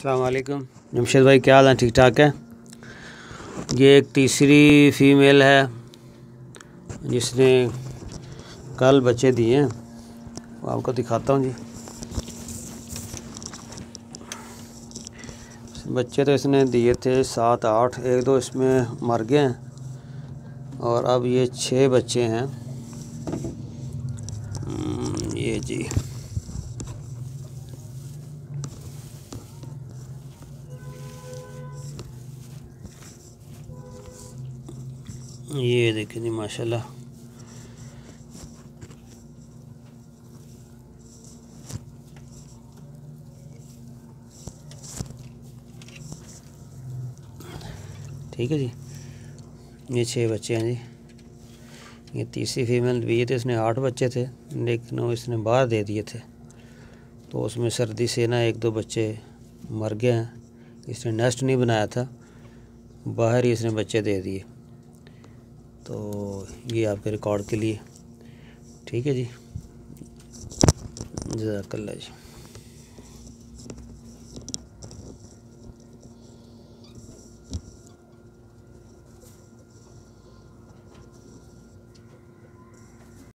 अस्सलाम वालेकुम जमशेद भाई, क्या हाल है? ठीक ठाक है। ये एक तीसरी फ़ीमेल है जिसने कल बच्चे दिए हैं, आपको दिखाता हूँ जी। बच्चे तो इसने दिए थे 7-8, एक दो इसमें मर गए हैं और अब ये 6 बच्चे हैं। ये जी ये देखिए जी, माशाल्लाह। ठीक है जी, ये 6 बच्चे हैं जी। ये तीसरी फीमेल दिए थे, इसने 8 बच्चे थे, लेकिन वो इसने बाहर दे दिए थे, तो उसमें सर्दी से ना एक दो बच्चे मर गए हैं। इसने नेस्ट नहीं बनाया था, बाहर ही इसने बच्चे दे दिए। तो ये आपके रिकॉर्ड के लिए। ठीक है जी, जज़ाकल्लाह जी।